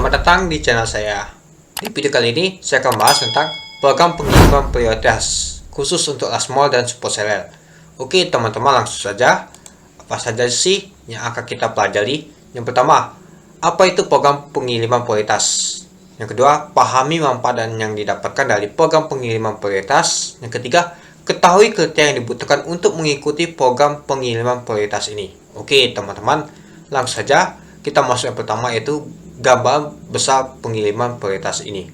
Selamat datang di channel saya. Di video kali ini saya akan bahas tentang program pengiriman prioritas khusus untuk last mile dan super seller. Oke teman-teman, langsung saja. Apa saja sih yang akan kita pelajari? Yang pertama, apa itu program pengiriman prioritas? Yang kedua, pahami manfaat yang didapatkan dari program pengiriman prioritas. Yang ketiga, ketahui kriteria yang dibutuhkan untuk mengikuti program pengiriman prioritas ini. Oke teman-teman, langsung saja kita masuk yang pertama, yaitu gambar besar pengiriman prioritas ini.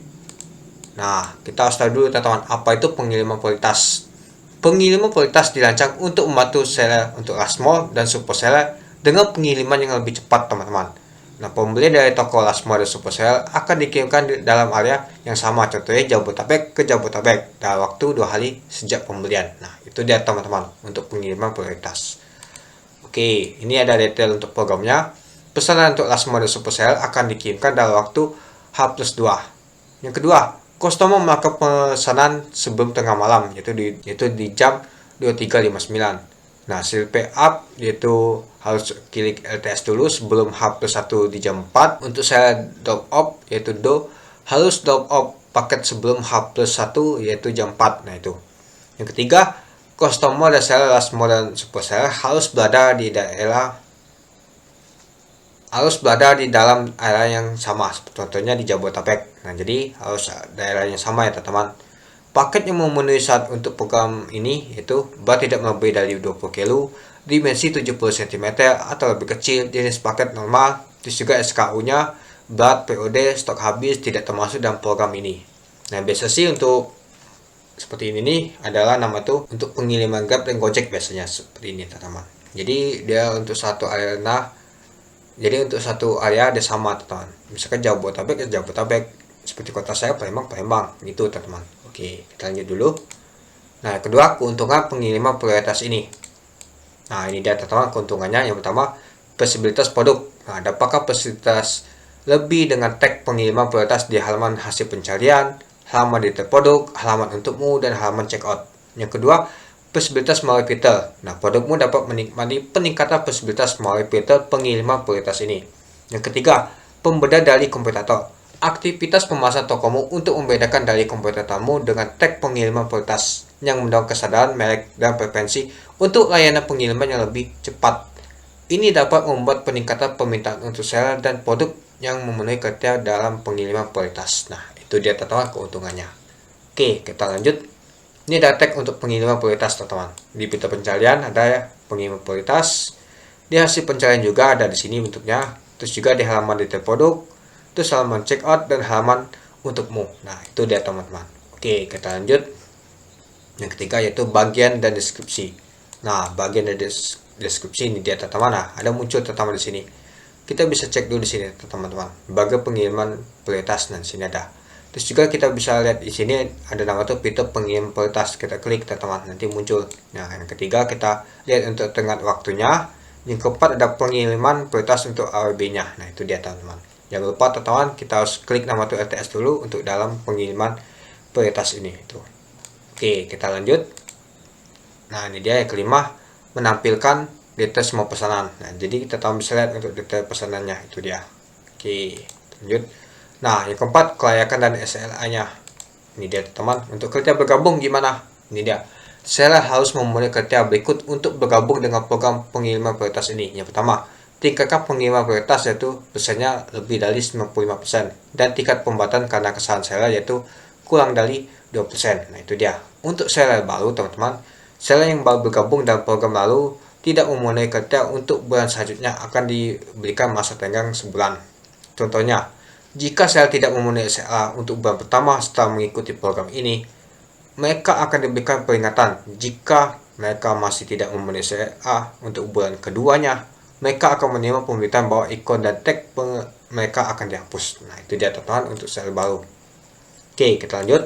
Nah, kita harus tahu dulu teman-teman, apa itu pengiriman prioritas. Pengiriman prioritas dirancang untuk membantu seller untuk last mile dan super seller dengan pengiriman yang lebih cepat teman-teman. Nah, pembeli dari toko last mile dan super seller akan dikirimkan di dalam area yang sama, contohnya Jabodetabek ke Jabodetabek dalam waktu 2 hari sejak pembelian. Nah, itu dia teman-teman untuk pengiriman prioritas. Oke, ini ada detail untuk programnya. Pesanan untuk last mile super seller akan dikirimkan dalam waktu H+2. Yang kedua, customer melakukan pesanan sebelum tengah malam, yaitu di jam 23.59. Nah, hasil pay up yaitu harus klik LTS dulu sebelum H+1 di jam 4. Untuk seller drop off yaitu harus drop off paket sebelum H+1 yaitu jam 4. Nah, itu. Yang ketiga, customer dan seller last mile dan super seller harus berada di dalam area yang sama, contohnya di Jabodetabek. Nah, jadi harus daerah yang sama ya teman-teman. Paket yang memenuhi syarat untuk program ini yaitu berat tidak melebihi dari 20 kg, dimensi 70 cm atau lebih kecil, jenis paket normal, terus juga SKU-nya, berat, POD, stok habis tidak termasuk dalam program ini. Nah, biasa sih untuk seperti ini nih adalah nama tuh untuk pengiriman Grab dan Gojek biasanya seperti ini teman-teman. Jadi dia untuk satu area ada sama teman-teman. Misalkan Jabodetabek ya Jabodetabek, seperti kota saya Palembang gitu teman-teman. Oke, kita lanjut dulu. Nah, kedua, keuntungan pengiriman prioritas ini. Nah, ini dia teman-teman keuntungannya. Yang pertama, fleksibilitas produk. Nah, apakah fasilitas lebih dengan tag pengiriman prioritas di halaman hasil pencarian, halaman detail produk, halaman untukmu, dan halaman checkout. Yang kedua, fleksibilitas melalui fitur. Nah, produkmu dapat menikmati peningkatan fleksibilitas melalui fitur pengiriman prioritas ini. Yang ketiga, pembeda dari kompetitor. Aktivitas pemasaran tokomu untuk membedakan dari kompetitormu dengan tag pengiriman prioritas yang mendorong kesadaran merek dan preferensi untuk layanan pengiriman yang lebih cepat. Ini dapat membuat peningkatan permintaan untuk seller dan produk yang memenuhi kriteria dalam pengiriman prioritas. Nah, itu dia teman-teman keuntungannya. Oke, kita lanjut. Ini ada tag untuk pengiriman prioritas teman-teman. Di fitur pencarian ada ya pengiriman prioritas. Di hasil pencarian juga ada di sini bentuknya. Terus juga di halaman detail produk, terus halaman checkout dan halaman untukmu. Nah, itu dia teman-teman. Oke, kita lanjut. Yang ketiga yaitu bagian dan deskripsi. Nah, bagian dan deskripsi ini dia teman-teman. Nah, ada muncul teman-teman di sini. Kita bisa cek dulu di sini teman-teman. Bagian pengiriman prioritas, nah di sini ada. Terus juga kita bisa lihat di sini ada nama tuh fitur pengiriman prioritas. Kita klik teman-teman, nanti muncul. Nah, yang ketiga kita lihat untuk tenggat waktunya. Yang keempat ada pengiriman prioritas untuk AWB-nya. Nah, itu dia teman-teman. Jangan lupa teman-teman, kita harus klik nama tuh LTS dulu untuk dalam pengiriman prioritas ini itu. Oke, kita lanjut. Nah, ini dia yang kelima, menampilkan detail semua pesanan. Nah, jadi kita tahu bisa lihat untuk detail pesanannya itu dia. Oke, lanjut. Nah, yang keempat, kelayakan dan SLA-nya. Ini dia teman. Untuk kriteria bergabung gimana? Ini dia. Seller harus memenuhi kriteria berikut untuk bergabung dengan program pengiriman prioritas ini. Yang pertama, tingkat pengiriman prioritas yaitu persennya lebih dari 95% dan tingkat pembatalan karena kesalahan seller yaitu kurang dari 2%. Nah, itu dia. Untuk seller baru teman-teman, seller yang baru bergabung dalam program lalu tidak memenuhi kriteria untuk bulan selanjutnya akan diberikan masa tenggang sebulan. Contohnya, jika seller tidak memenuhi SLA untuk bulan pertama setelah mengikuti program ini, mereka akan diberikan peringatan. Jika mereka masih tidak memenuhi SLA untuk bulan keduanya, mereka akan menerima pemberitahuan bahwa ikon dan tag mereka akan dihapus. Nah, itu dia teman-teman untuk seller baru. Oke, kita lanjut.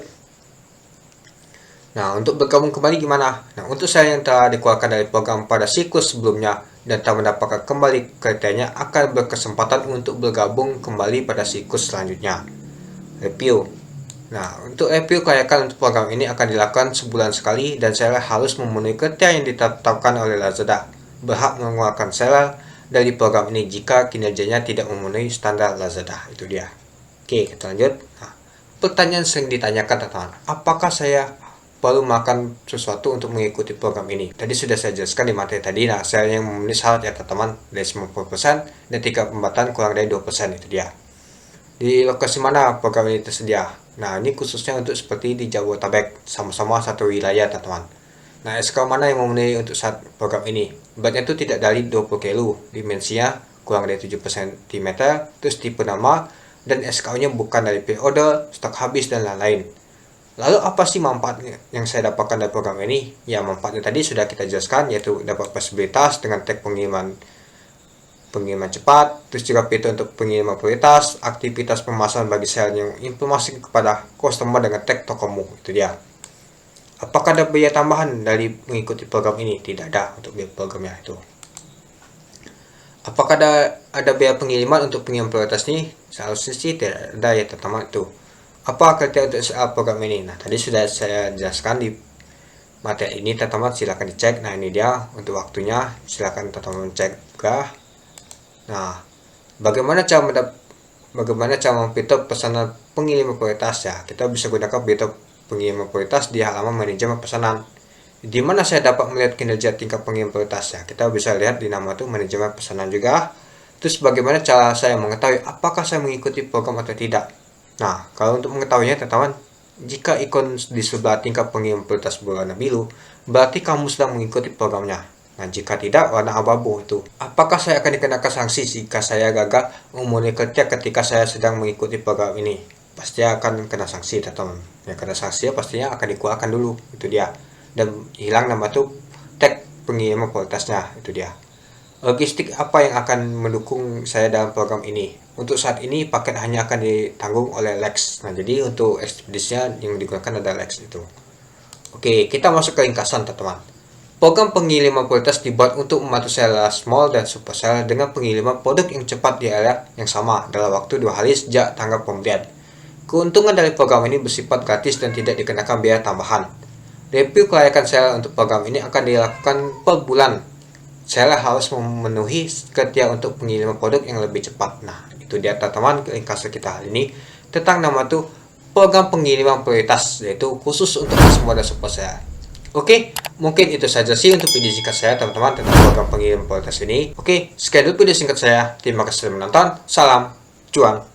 Nah, untuk bergabung kembali gimana? Nah, untuk seller yang telah dikeluarkan dari program pada siklus sebelumnya dan tak mendapatkan kembali kriterianya akan berkesempatan untuk bergabung kembali pada siklus selanjutnya. Review. Nah, untuk review kelayakan untuk program ini akan dilakukan sebulan sekali dan seller harus memenuhi kriteria yang ditetapkan oleh Lazada. Berhak mengeluarkan seller dari program ini jika kinerjanya tidak memenuhi standar Lazada. Itu dia. Oke, kita lanjut. Nah, pertanyaan sering ditanyakan teman-teman, apakah saya perlu makan sesuatu untuk mengikuti program ini? Tadi sudah saya jelaskan di materi tadi. Nah, saya yang memenuhi syarat ya teman-teman, dari 90% dan tingkat pembatasan kurang dari 2%, itu dia. Di lokasi mana program ini tersedia? Nah, ini khususnya untuk seperti di Jabodetabek, sama-sama satu wilayah teman-teman. Nah, SK mana yang memenuhi untuk saat program ini? Beratnya itu tidak dari 20 kg, dimensinya kurang dari 7 cm, terus tipe nama, dan SKU-nya bukan dari pre-order, stok habis, dan lain-lain. Lalu apa sih manfaatnya yang saya dapatkan dari program ini? Ya, manfaatnya tadi sudah kita jelaskan, yaitu dapat fleksibilitas dengan tag pengiriman cepat, terus juga fitur untuk pengiriman prioritas, aktivitas pemasaran bagi sales yang informasi kepada customer dengan tag tokomu, itu dia. Apakah ada biaya tambahan dari mengikuti program ini? Tidak ada untuk biaya programnya itu. Apakah ada biaya pengiriman untuk pengiriman prioritas ini? Seharusnya sih tidak ada ya teman-teman itu. Apa kriteria untuk program ini? Nah, tadi sudah saya jelaskan di materi ini teman-teman, silahkan dicek. Nah, ini dia untuk waktunya, silahkan teman-teman cek juga. Nah, bagaimana cara memfilter pesanan pengiriman prioritas ya? Kita bisa gunakan fitur pengiriman prioritas di halaman manajemen pesanan. Di mana saya dapat melihat kinerja tingkat pengiriman prioritas ya? Kita bisa lihat di nama itu manajemen pesanan juga. Terus bagaimana cara saya mengetahui apakah saya mengikuti program atau tidak? Nah, kalau untuk mengetahuinya teman-teman, jika ikon di sebelah tingkat pengiriman prioritas berwarna biru, berarti kamu sedang mengikuti programnya. Nah, jika tidak, warna abu-abu itu. Apakah saya akan dikenakan sanksi jika saya gagal memenuhi kerja ketika saya sedang mengikuti program ini? Pasti akan kena sanksi, teman-teman. Ya, kena sanksi pastinya akan dikeluarkan dulu, itu dia. Dan hilang nama tuh tag pengiriman prioritasnya, itu dia. Logistik apa yang akan mendukung saya dalam program ini? Untuk saat ini, paket hanya akan ditanggung oleh Lex. Nah, jadi untuk ekspedisinya yang digunakan adalah Lex itu. Oke, kita masuk ke ringkasan, teman-teman. Program pengiriman prioritas dibuat untuk membantu sales small dan super sales dengan pengiriman produk yang cepat di area yang sama dalam waktu 2 hari sejak tanggal pembelian. Keuntungan dari program ini bersifat gratis dan tidak dikenakan biaya tambahan. Review kelayakan sales untuk program ini akan dilakukan per bulan. Sales harus memenuhi kriteria untuk pengiriman produk yang lebih cepat. Nah, itu dia teman-teman ringkasan kita hari ini tentang nama tuh program pengiriman prioritas, yaitu khusus untuk small dan super sales. Oke, mungkin itu saja sih untuk video singkat saya teman-teman tentang program pengiriman prioritas ini. Oke, sekian dulu video singkat saya. Terima kasih sudah menonton. Salam cuan.